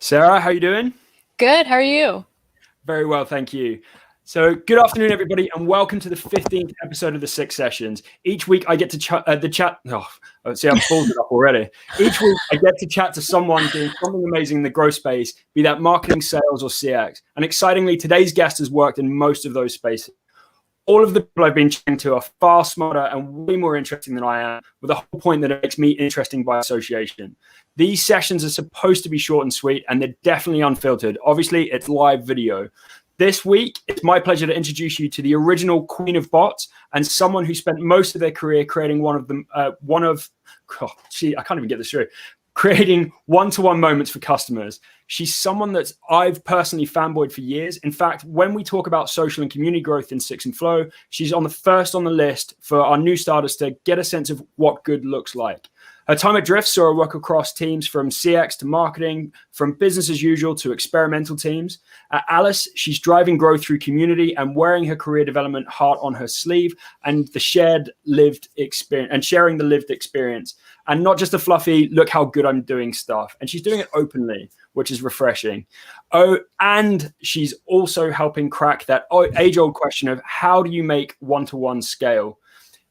Sarah, how you doing? Good. How are you? Very well, thank you. So, good afternoon, everybody, and welcome to the 15th episode of the Six Sessions. Each week, I get to chat. See, I've balled it up already. Each week, I get to chat to someone doing something amazing in the growth space, be that marketing, sales, or CX. And excitingly, today's guest has worked in most of those spaces. All of the people I've been chatting to are far smarter and way more interesting than I am, with the whole point that it makes me interesting by association. These sessions are supposed to be short and sweet, and they're definitely unfiltered. Obviously, it's live video. This week, it's my pleasure to introduce you to the original queen of bots and someone who spent most of their career creating I can't even get this through, creating one-to-one moments for customers. She's someone that I've personally fanboyed for years. In fact, when we talk about social and community growth in Six and Flow, she's on the list for our new starters to get a sense of what good looks like. Her time at Drift saw her work across teams from CX to marketing, from business as usual to experimental teams. At Alyce, she's driving growth through community and wearing her career development heart on her sleeve and sharing the lived experience. And not just a fluffy, look how good I'm doing stuff. And she's doing it openly, which is refreshing. Oh, and she's also helping crack that age-old question of how do you make one-to-one scale?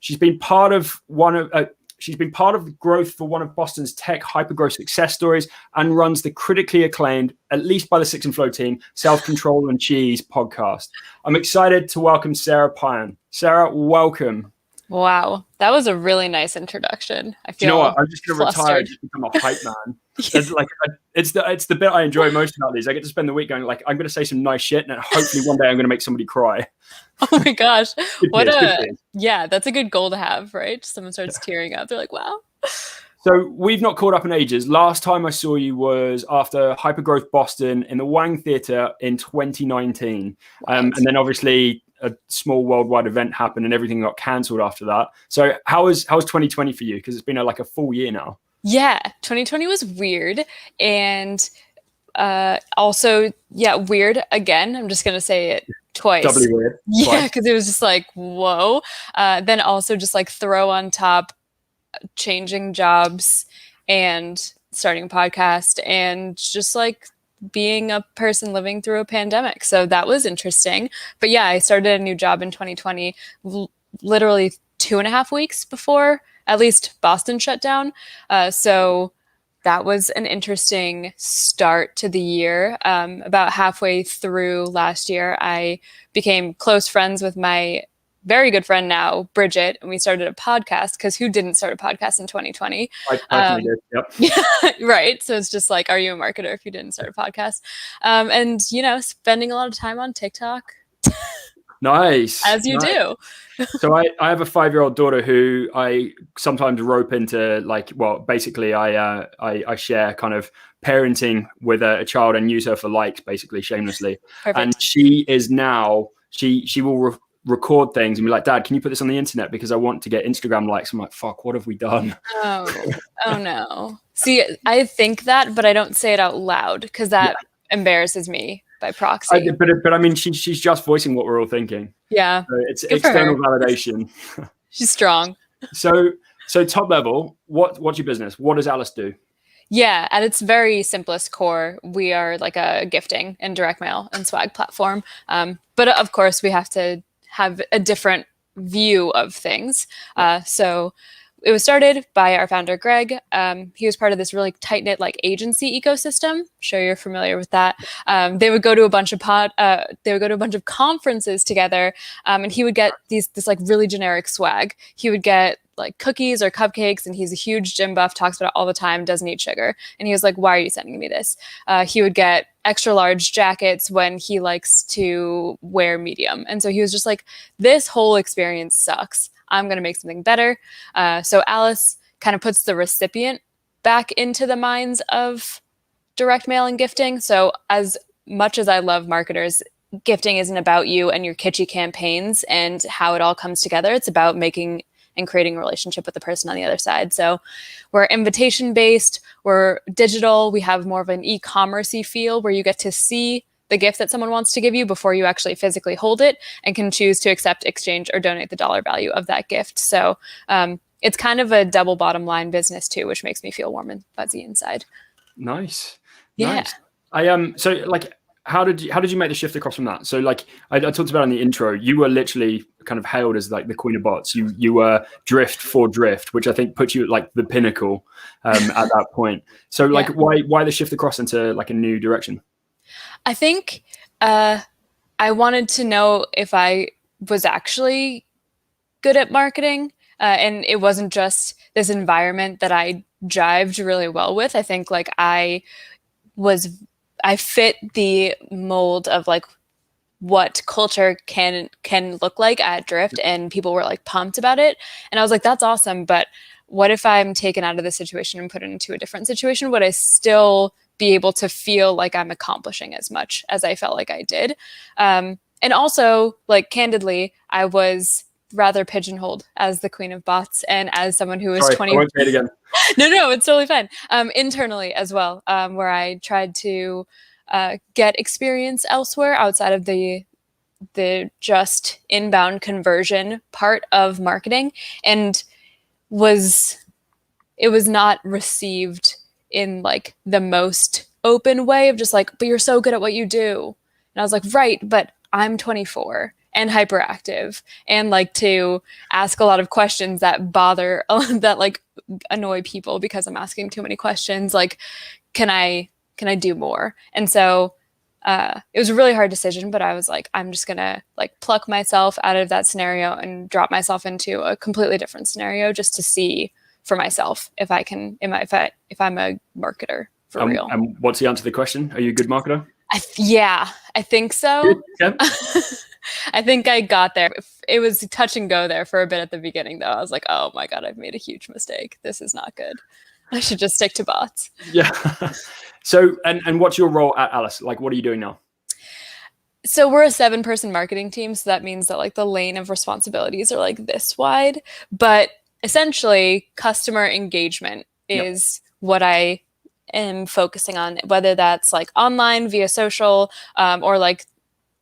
She's been part of the growth for one of Boston's tech hypergrowth success stories and runs the critically acclaimed, at least by the Six and Flow team, Self-Control and Cheese podcast. I'm excited to welcome Sara Pion. Sarah, welcome. Wow, that was a really nice introduction. I feel. Do you know what? I'm just going to retire and flustered. just become a hype man. It's the bit I enjoy most about these. I get to spend the week going like, I'm going to say some nice shit, and hopefully one day I'm going to make somebody cry. Oh my gosh, Good news. yeah, that's a good goal to have, right? Someone starts tearing up. They're like, wow. So we've not caught up in ages. Last time I saw you was after Hypergrowth Boston in the Wang Theatre in 2019. And then obviously a small worldwide event happened and everything got cancelled after that. So how was 2020 for you? Because it's been like a full year now. Yeah, 2020 was weird. And also, yeah, weird again. I'm just going to say it twice. Doubly weird. Yeah, because it was just like, whoa. Then also just like throw on top changing jobs and starting a podcast and just like being a person living through a pandemic. So that was interesting. But yeah, I started a new job in 2020, literally 2.5 weeks before at least Boston shut down. So that was an interesting start to the year. About halfway through last year, I became close friends with my very good friend now, Bridget, and we started a podcast because who didn't start a podcast in 2020? I personally did. Yep. Yeah, right. So it's just like, are you a marketer if you didn't start a podcast? And, spending a lot of time on TikTok. Nice. As you do. So I have a 5-year-old daughter who I sometimes rope into basically I share kind of parenting with a child and use her for likes, basically shamelessly. Perfect. And she is now, she will record things and be like, Dad, can you put this on the internet because I want to get Instagram likes? I'm like, fuck, what have we done? Oh no. See, I think that, but I don't say it out loud because that embarrasses me by proxy. But I mean, she's just voicing what we're all thinking. Yeah. So it's external validation. She's strong. So top level, what's your business? What does Alyce do? Yeah, at its very simplest core, we are like a gifting and direct mail and swag platform. But of course, we have to have a different view of things. So it was started by our founder, Greg. He was part of this really tight-knit like agency ecosystem. I'm sure you're familiar with that. They would go to a bunch of conferences together, and he would get this like really generic swag. He would get like cookies or cupcakes, and he's a huge gym buff, talks about it all the time, doesn't eat sugar. And he was like, why are you sending me this? He would get extra large jackets when he likes to wear medium. And so he was just like, this whole experience sucks. I'm going to make something better. So Alyce kind of puts the recipient back into the minds of direct mail and gifting. So as much as I love marketers, gifting isn't about you and your kitschy campaigns and how it all comes together. It's about making and creating a relationship with the person on the other side. So we're invitation based, we're digital, we have more of an e-commerce-y feel where you get to see the gift that someone wants to give you before you actually physically hold it and can choose to accept, exchange, or donate the dollar value of that gift. So it's kind of a double bottom line business too, which makes me feel warm and fuzzy inside. Nice. Yeah. Nice. So like, how did you make the shift across from that? So like I talked about in the intro, you were literally kind of hailed as like the queen of bots. You were drift for drift, which I think put you at like the pinnacle at that point. So like, why the shift across into like a new direction? I think I wanted to know if I was actually good at marketing, and it wasn't just this environment that I jived really well with. I think like was I fit the mold of like what culture can look like at Drift, and people were like pumped about it. And I was like, that's awesome, but what if I'm taken out of the situation and put into a different situation? Would I still be able to feel like I'm accomplishing as much as I felt like I did? And also, like, candidly, I was rather pigeonholed as the queen of bots and as someone who was Sorry, 20. I won't say it again. No, it's totally fine. Internally as well, where I tried to get experience elsewhere outside of the just inbound conversion part of marketing, and it was not received in like the most open way of just like, but you're so good at what you do. And I was like, right, but I'm 24 and hyperactive and like to ask a lot of questions that bother that like annoy people because I'm asking too many questions. Like, can I do more? And so it was a really hard decision, but I was like, I'm just gonna like pluck myself out of that scenario and drop myself into a completely different scenario just to see for myself if I can, if I'm a marketer for real. And what's the answer to the question? Are you a good marketer? I think so. Yeah. I think I got there. It was touch and go there for a bit at the beginning, though. I was like, oh my God, I've made a huge mistake. This is not good. I should just stick to bots. Yeah. So, and what's your role at Alyce? Like, what are you doing now? So we're a 7-person marketing team. So that means that like the lane of responsibilities are like this wide, but essentially customer engagement is what I am focusing on, whether that's like online via social, or like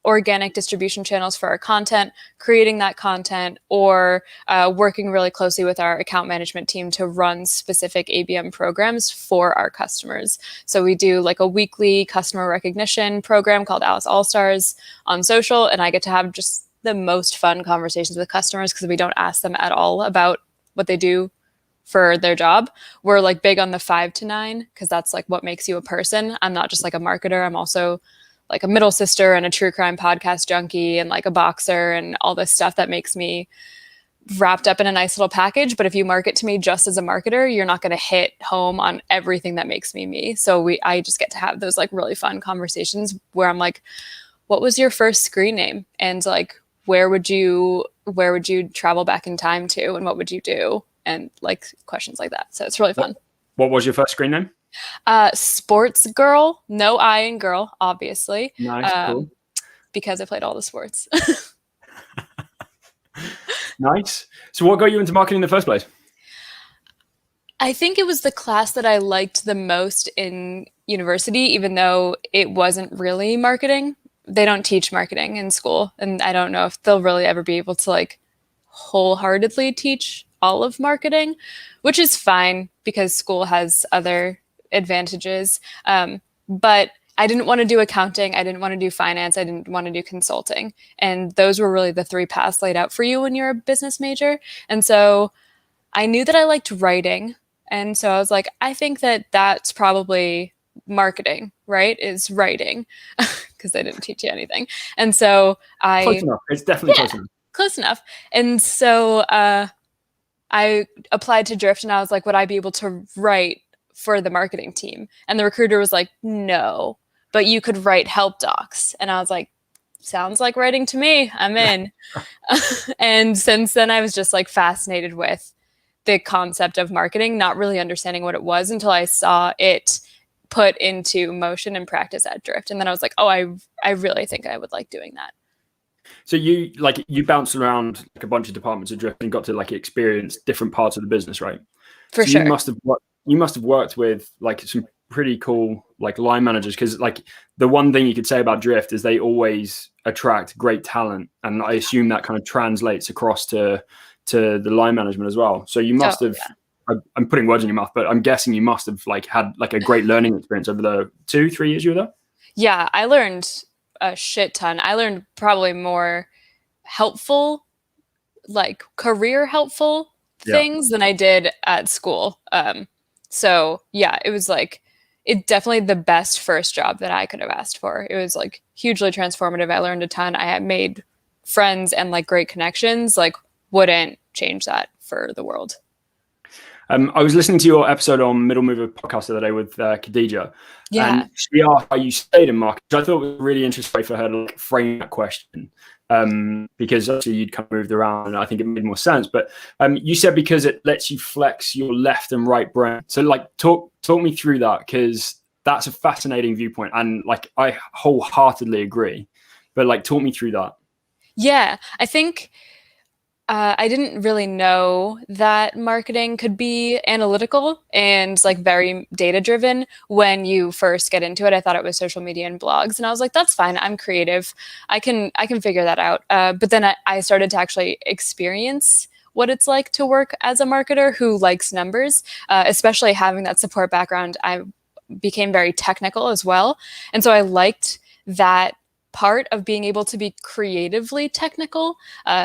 organic distribution channels for our content, creating that content, or working really closely with our account management team to run specific ABM programs for our customers. So we do like a weekly customer recognition program called Alyce All-Stars on social, and I get to have just the most fun conversations with customers because we don't ask them at all about what they do for their job. We're like big on the 5 to 9 because that's like what makes you a person. I'm not just like a marketer. I'm also like a middle sister and a true crime podcast junkie and like a boxer and all this stuff that makes me wrapped up in a nice little package. But if you market to me just as a marketer, you're not going to hit home on everything that makes me me. So I just get to have those like really fun conversations where I'm like, what was your first screen name? And like, where would you travel back in time to? And what would you do? And like questions like that. So it's really fun. What was your first screen name? Sports girl, no I in girl, obviously. Nice, cool. Because I played all the sports. Nice. So what got you into marketing in the first place? I think it was the class that I liked the most in university, even though it wasn't really marketing. They don't teach marketing in school, and I don't know if they'll really ever be able to like wholeheartedly teach all of marketing, which is fine because school has other advantages. But I didn't want to do accounting. I didn't want to do finance. I didn't want to do consulting. And those were really the 3 paths laid out for you when you're a business major. And so I knew that I liked writing. And so I was like, I think that that's probably marketing, right? Is writing, because they didn't teach you anything. And so Close enough. It's definitely close enough. Close enough. And so I applied to Drift and I was like, would I be able to write for the marketing team? And the recruiter was like, no, but you could write help docs. And I was like, sounds like writing to me. I'm in. And since then I was just like fascinated with the concept of marketing, not really understanding what it was until I saw it put into motion and practice at Drift. And then I was like, oh, I really think I would like doing that. So you bounced around like a bunch of departments of Drift and got to like experience different parts of the business, right? For sure. You must have worked with like some pretty cool like line managers, because like the one thing you could say about Drift is they always attract great talent, and I assume that kind of translates across to the line management as well. So you must have. Yeah. I'm putting words in your mouth, but I'm guessing you must have like had like a great learning experience over the 2-3 years you were there. Yeah, I learned a shit ton. I learned probably more helpful, like career helpful Yeah. things than I did at school. So yeah, it was like it definitely the best first job that I could have asked for. It was like hugely transformative. I learned a ton. I had made friends and like great connections. Like wouldn't change that for the world. I was listening to your episode on Middle Mover podcast the other day with Khadija, Yeah. and she asked how you stayed in marketing, which I thought was a really interesting way for her to like frame that question. Because obviously you'd kind of moved around, and I think it made more sense. But you said because it lets you flex your left and right brain. So like talk me through that, because that's a fascinating viewpoint, and like I wholeheartedly agree. But like talk me through that. Yeah, I think I didn't really know that marketing could be analytical and like very data driven when you first get into it. I thought it was social media and blogs, and I was like, "That's fine. I'm creative. I can figure that out." But then I started to actually experience what it's like to work as a marketer who likes numbers, especially having that support background. I became very technical as well, and so I liked that part of being able to be creatively technical.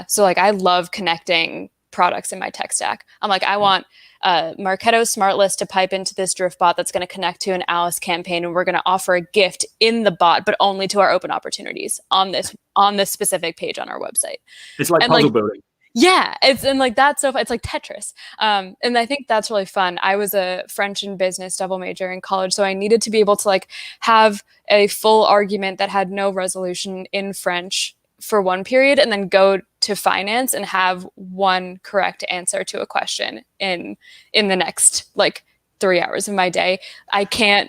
So like I love connecting products in my tech stack. I'm like, I want Marketo Smart List to pipe into this drift bot that's going to connect to an Alyce campaign, and we're going to offer a gift in the bot, but only to our open opportunities on this specific page on our website. It's like And puzzle like building. yeah, it's and like that's so it's like Tetris. And I think that's really fun. I was a French and business double major in college, so I needed to be able to like have a full argument that had no resolution in French for one period and then go to finance and have one correct answer to a question in the next like 3 hours of my day. I can't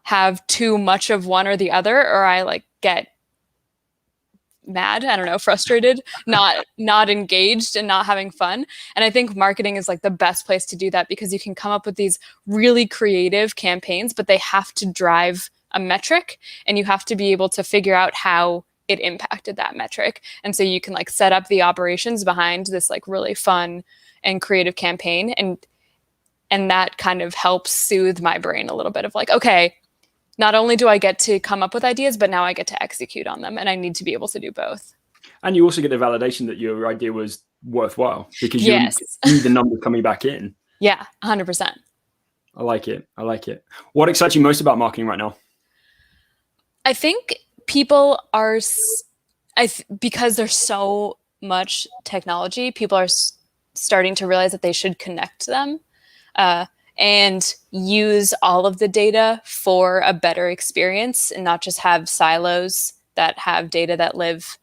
have too much of one or the other, or I like get mad, I don't know, frustrated, not engaged and not having fun. And I think marketing is like the best place to do that because you can come up with these really creative campaigns, but they have to drive a metric and you have to be able to figure out how it impacted that metric. And so you can like set up the operations behind this like really fun and creative campaign, and that kind of helps soothe my brain a little bit of like, okay, not only do I get to come up with ideas, but now I get to execute on them, and I need to be able to do both. And you also get the validation that your idea was worthwhile because you Yes. see the numbers coming back in. Yeah, 100%. I like it. I like it. What excites you most about marketing right now? I think people are, because there's so much technology, people are starting to realize that they should connect them. And use all of the data for a better experience and not just have silos that have data that live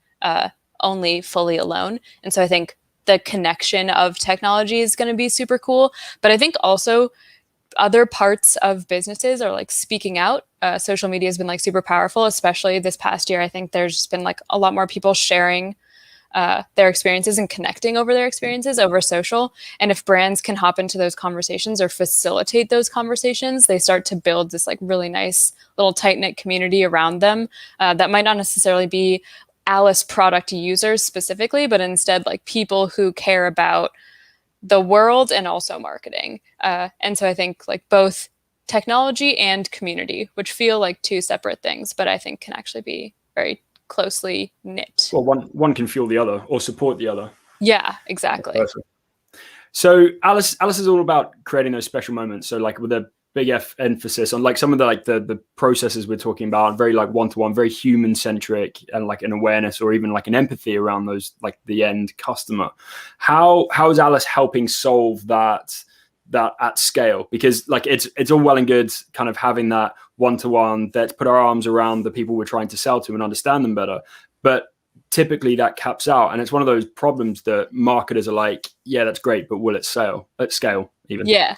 only fully alone. And so I think the connection of technology is going to be super cool. But I think also other parts of businesses are like speaking out. Social media has been like super powerful, especially this past year. I think there's been like a lot more people sharing their experiences and connecting over their experiences over social. And if brands can hop into those conversations or facilitate those conversations, they start to build this like really nice little tight knit community around them that might not necessarily be Alyce product users specifically, but instead like people who care about the world and also marketing. And so I think like both technology and community, which feel like two separate things, but I think can actually be very closely knit. Well, one can fuel the other or support the other. Yeah, exactly. So Alyce is all about creating those special moments. So like with a big emphasis on like some of the like the processes we're talking about, very like one-to-one, very human centric, and like an awareness or even like an empathy around those like the end customer. How is Alyce helping solve that at scale? Because like it's all well and good kind of having that one-to-one, let's put our arms around the people we're trying to sell to and understand them better, but typically that caps out, and it's one of those problems that marketers are like, yeah, that's great, but will it sell at scale even? Yeah,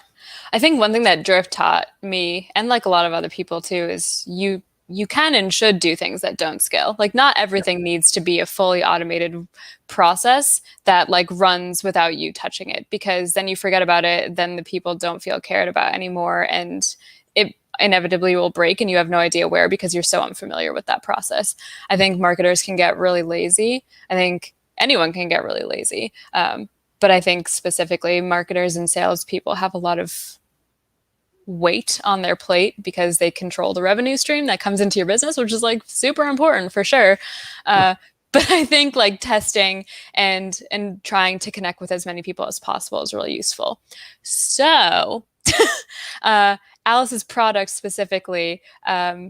I think one thing that Drift taught me, and like a lot of other people too, is you can and should do things that don't scale. Like not everything needs to be a fully automated process that like runs without you touching it, because then you forget about it, then the people don't feel cared about anymore, and it inevitably will break and you have no idea where because you're so unfamiliar with that process. I think marketers can get really lazy. I think anyone can get really lazy. But I think specifically marketers and salespeople have a lot of weight on their plate because they control the revenue stream that comes into your business, which is like super important for sure. But I think like testing and trying to connect with as many people as possible is really useful. So Alyce's product specifically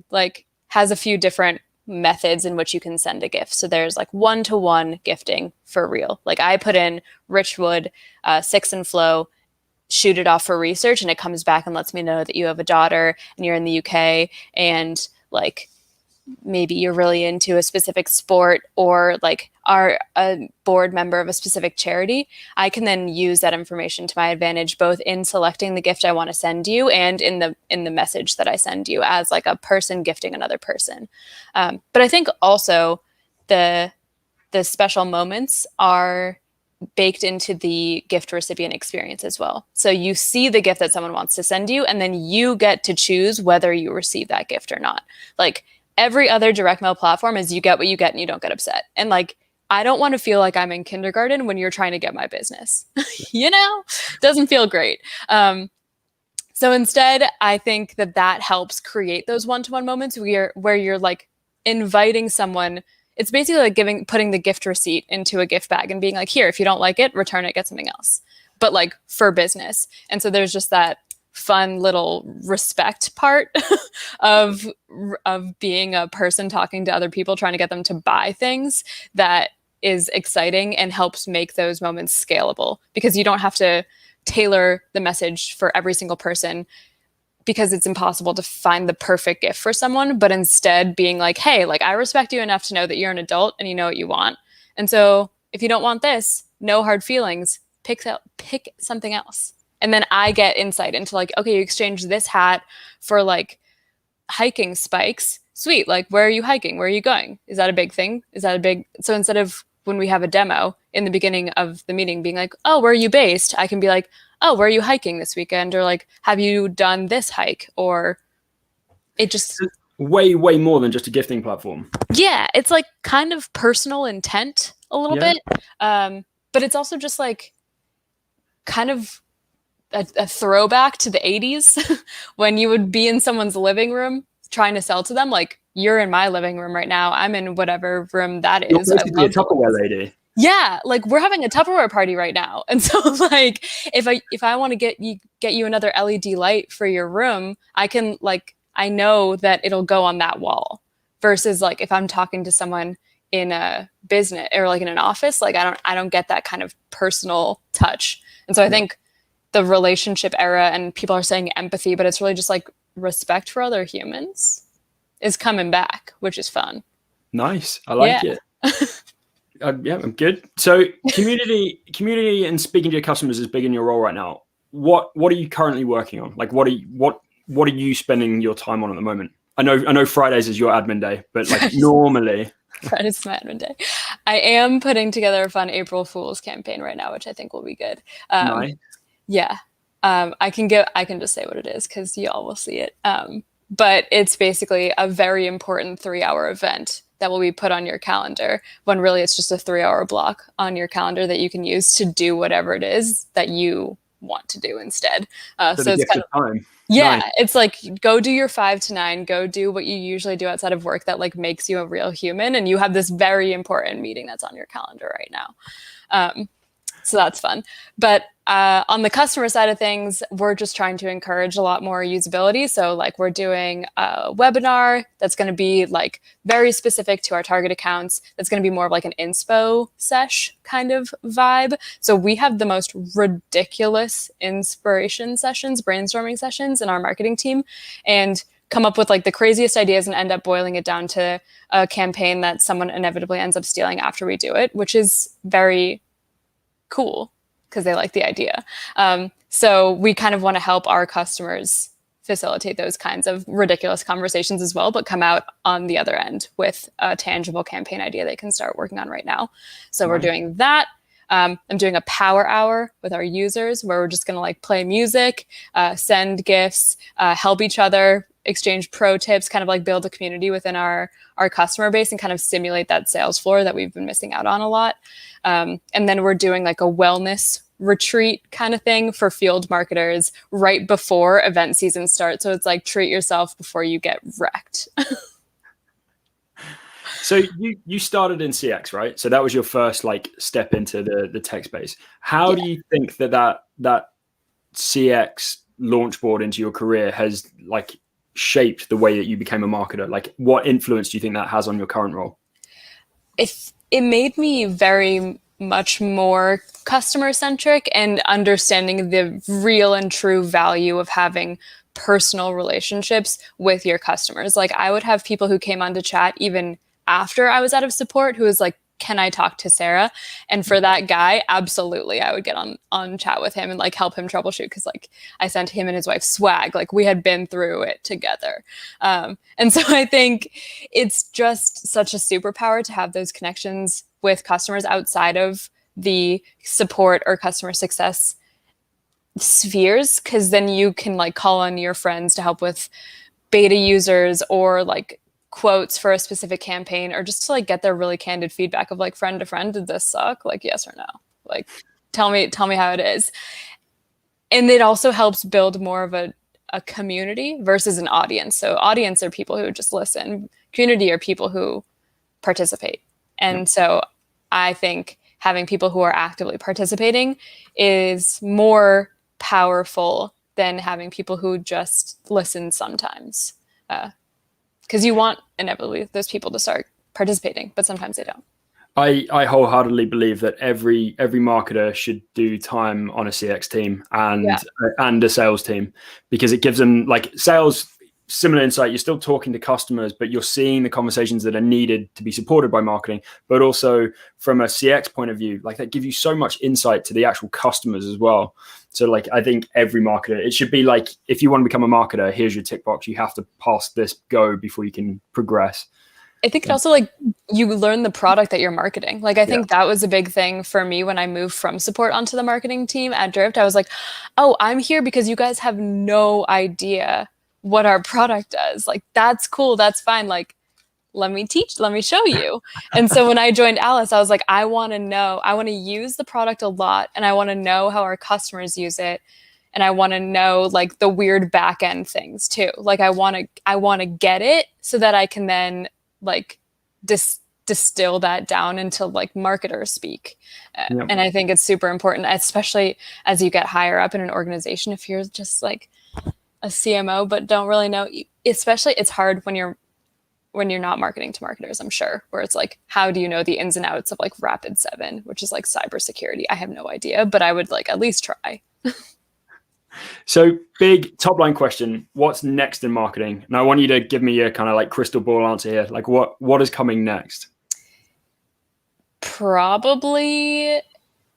like has a few different methods in which you can send a gift. So there's like one-to-one gifting for real. Like I put in Richwood, 6 and Flow, shoot it off for research, and it comes back and lets me know that you have a daughter and you're in the UK and like maybe you're really into a specific sport or like are a board member of a specific charity. I can then use that information to my advantage, both in selecting the gift I want to send you and in the message that I send you as like a person gifting another person. But I think also the special moments are baked into the gift recipient experience as well. So you see the gift that someone wants to send you, and then you get to choose whether you receive that gift or not. Like every other direct mail platform is you get what you get and you don't get upset. And like, I don't want to feel like I'm in kindergarten when you're trying to get my business, doesn't feel great. So instead, I think that helps create those one-to-one moments where you're like inviting someone. It's basically like putting the gift receipt into a gift bag and being like, here, if you don't like it, return it, get something else, but like for business. And so there's just that fun little respect part of being a person talking to other people, trying to get them to buy things that is exciting and helps make those moments scalable, because you don't have to tailor the message for every single person because it's impossible to find the perfect gift for someone, but instead being like, hey, like I respect you enough to know that you're an adult and you know what you want. And so if you don't want this, no hard feelings, pick something else. And then I get insight into like, okay, you exchanged this hat for like hiking spikes. Sweet. Like, where are you hiking? Where are you going? Is that a big thing? So instead of when we have a demo in the beginning of the meeting being like, oh, where are you based? I can be like, oh, where are you hiking this weekend? Or like, have you done this hike? Or it just way more than just a gifting platform. Yeah. It's like kind of personal intent a little bit. But it's also just like kind of a throwback to the 80s when you would be in someone's living room trying to sell to them. Like, you're in my living room right now. I'm in whatever room that is. You're basically a Tupperware lady. Yeah, like we're having a Tupperware party right now. And so like if I want to get you another LED light for your room, I can I know that it'll go on that wall. Versus like if I'm talking to someone in a business or like in an office, like I don't get that kind of personal touch. And so I think the relationship era, and people are saying empathy, but it's really just like respect for other humans is coming back, which is fun. Nice. I like it. Yeah, I'm good. So community and speaking to your customers is big in your role right now. What are you currently working on? Like, what are you spending your time on at the moment? I know Fridays is your admin day, but like normally Friday's my admin day. I am putting together a fun April Fool's campaign right now, which I think will be good. Nice. Yeah. I can just say what it is because y'all will see it. But it's basically a very important 3-hour event that will be put on your calendar when really it's just a 3-hour block on your calendar that you can use to do whatever it is that you want to do instead. So it's kind of time. Yeah, nice. It's like, go do your 5 to 9, go do what you usually do outside of work that like makes you a real human. And you have this very important meeting that's on your calendar right now. So that's fun. But on the customer side of things, we're just trying to encourage a lot more usability. So like we're doing a webinar that's going to be like very specific to our target accounts. That's going to be more of like an inspo sesh kind of vibe. So we have the most ridiculous inspiration sessions, brainstorming sessions in our marketing team, and come up with like the craziest ideas and end up boiling it down to a campaign that someone inevitably ends up stealing after we do it, which is very cool because they like the idea. So we kind of want to help our customers facilitate those kinds of ridiculous conversations as well, but come out on the other end with a tangible campaign idea they can start working on right now. So We're doing that. I'm doing a power hour with our users where we're just going to like play music, send gifts, help each other exchange pro tips, kind of like build a community within our customer base and kind of simulate that sales floor that we've been missing out on a lot. And then we're doing like a wellness retreat kind of thing for field marketers right before event season starts. So it's like treat yourself before you get wrecked. So you started in CX, right? So that was your first like step into the tech space. How do you think that CX launch board into your career has like shaped the way that you became a marketer? Like what influence do you think that has on your current role? It made me very much more customer centric and understanding the real and true value of having personal relationships with your customers. Like I would have people who came on to chat even after I was out of support who was like, can I talk to Sara? And for that guy, absolutely, I would get on chat with him and like help him troubleshoot because like I sent him and his wife swag, like we had been through it together. And so I think it's just such a superpower to have those connections with customers outside of the support or customer success spheres, because then you can like call on your friends to help with beta users or like quotes for a specific campaign, or just to like get their really candid feedback of like friend to friend, did this suck? Like yes or no? Like tell me how it is. And it also helps build more of a community versus an audience. So audience are people who just listen. Community are people who participate. And so I think having people who are actively participating is more powerful than having people who just listen sometimes. Because you want inevitably those people to start participating, but sometimes they don't. I wholeheartedly believe that every marketer should do time on a CX team and a sales team, because it gives them like sales, similar insight. You're still talking to customers, but you're seeing the conversations that are needed to be supported by marketing, but also from a CX point of view, like that gives you so much insight to the actual customers as well. So like, I think every marketer, it should be like, if you want to become a marketer, here's your tick box. You have to pass this go before you can progress. I think it also like you learn the product that you're marketing. Like I think that was a big thing for me when I moved from support onto the marketing team at Drift. I was like, oh, I'm here because you guys have no idea what our product does. Like that's cool, that's fine. Like let me show you. And so when I joined Alyce, I was like, I want to use the product a lot, and I want to know how our customers use it, and I want to know like the weird back end things too. Like I want to get it so that I can then like distill that down into like marketer speak. And I think it's super important, especially as you get higher up in an organization. If you're just like a CMO but don't really know, especially it's hard when you're not marketing to marketers, I'm sure, where it's like, how do you know the ins and outs of like Rapid7, which is like cybersecurity? I have no idea, but I would like at least try. So big top line question, what's next in marketing? And I want you to give me a kind of like crystal ball answer here. Like what is coming next? probably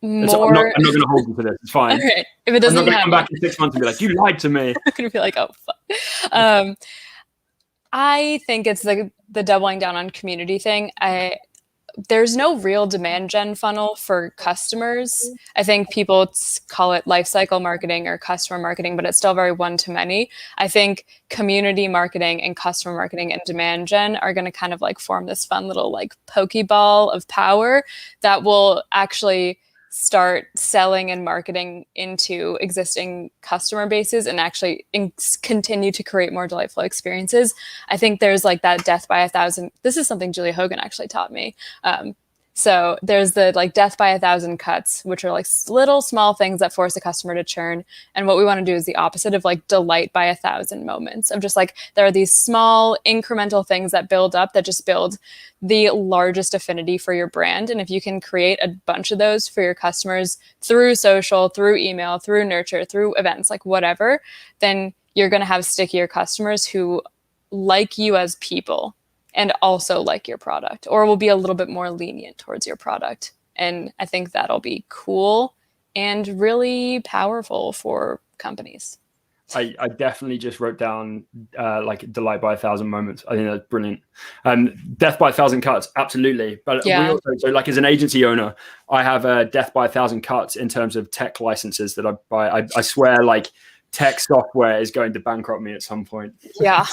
more. I'm not going to hold you to this. It's fine. Right. If it doesn't I'm not going to come back in 6 months and be like, you lied to me. I'm going to be like, oh, fuck. I think it's the doubling down on community thing. There's no real demand gen funnel for customers. I think people call it lifecycle marketing or customer marketing, but it's still very one-to-many. I think community marketing and customer marketing and demand gen are going to kind of like form this fun little like pokeball of power that will actually start selling and marketing into existing customer bases and actually continue to create more delightful experiences. I think there's like that death by 1,000. This is something Julia Hogan actually taught me. So there's the like death by 1,000 cuts, which are like little small things that force a customer to churn. And what we want to do is the opposite of like delight by 1,000 moments of just like, there are these small incremental things that build up that just build the largest affinity for your brand. And if you can create a bunch of those for your customers through social, through email, through nurture, through events, like whatever, then you're going to have stickier customers who like you as people and also like your product, or will be a little bit more lenient towards your product. And I think that'll be cool and really powerful for companies. I definitely just wrote down like delight by 1,000 moments. I think that's brilliant. Death by 1,000 cuts, absolutely. But we also, so like as an agency owner, I have a death by 1,000 cuts in terms of tech licenses that I buy. I swear like tech software is going to bankrupt me at some point. Yeah.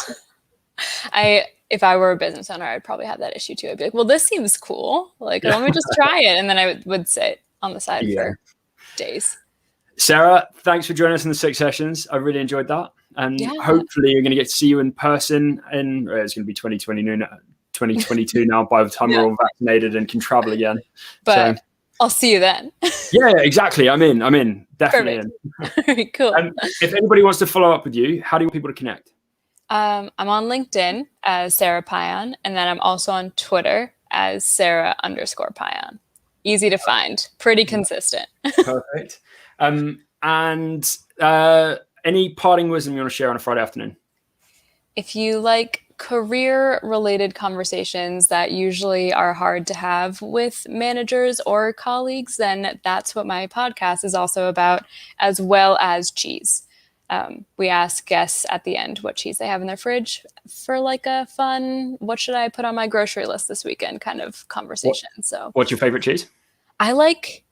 If I were a business owner, I'd probably have that issue too. I'd be like, well, this seems cool. Like, let me just try it. And then I would sit on the side for days. Sarah, thanks for joining us in the 6 sessions. I really enjoyed that. And hopefully you're going to get to see you in person it's going to be 2022 now by the time we're all vaccinated and can travel again. But I'll see you then. Yeah, exactly. I'm in. Definitely Perfect. in. Cool. If anybody wants to follow up with you, how do you want people to connect? I'm on LinkedIn as Sara Pion, and then I'm also on Twitter as Sara_Pion. Easy to find, pretty consistent. Perfect. And any parting wisdom you want to share on a Friday afternoon? If you like career-related conversations that usually are hard to have with managers or colleagues, then that's what my podcast is also about, as well as cheese. We ask guests at the end what cheese they have in their fridge for like a fun, what should I put on my grocery list this weekend kind of conversation. What's your favorite cheese? I like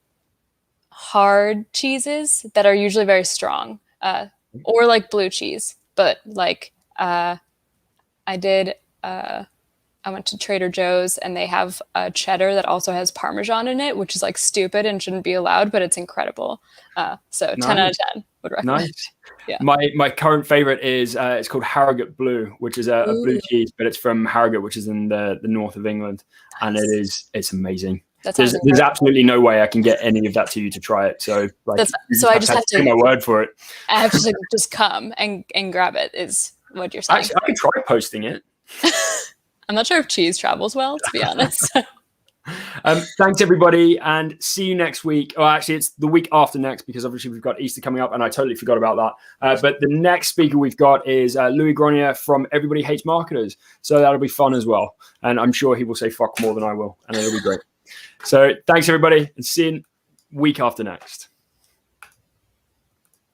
hard cheeses that are usually very strong, or like blue cheese. But like I went to Trader Joe's and they have a cheddar that also has Parmesan in it, which is like stupid and shouldn't be allowed, but it's incredible. So nice. 10 out of 10 would recommend. Nice. Yeah. My current favorite is it's called Harrogate Blue, which is a blue cheese, but it's from Harrogate, which is in the north of England. Nice. And it's amazing. There's absolutely no way I can get any of that to you to try it. So I just have to take my word for it. I have to just come and grab it is what you're saying. Actually, I could try posting it. I'm not sure if cheese travels well, to be honest. Thanks everybody, and see you next week. Oh, actually, it's the week after next because obviously we've got Easter coming up, and I totally forgot about that. But the next speaker we've got is Louis Grenier from Everybody Hates Marketers, so that'll be fun as well. And I'm sure he will say fuck more than I will, and it'll be great. So thanks everybody, and see you week after next.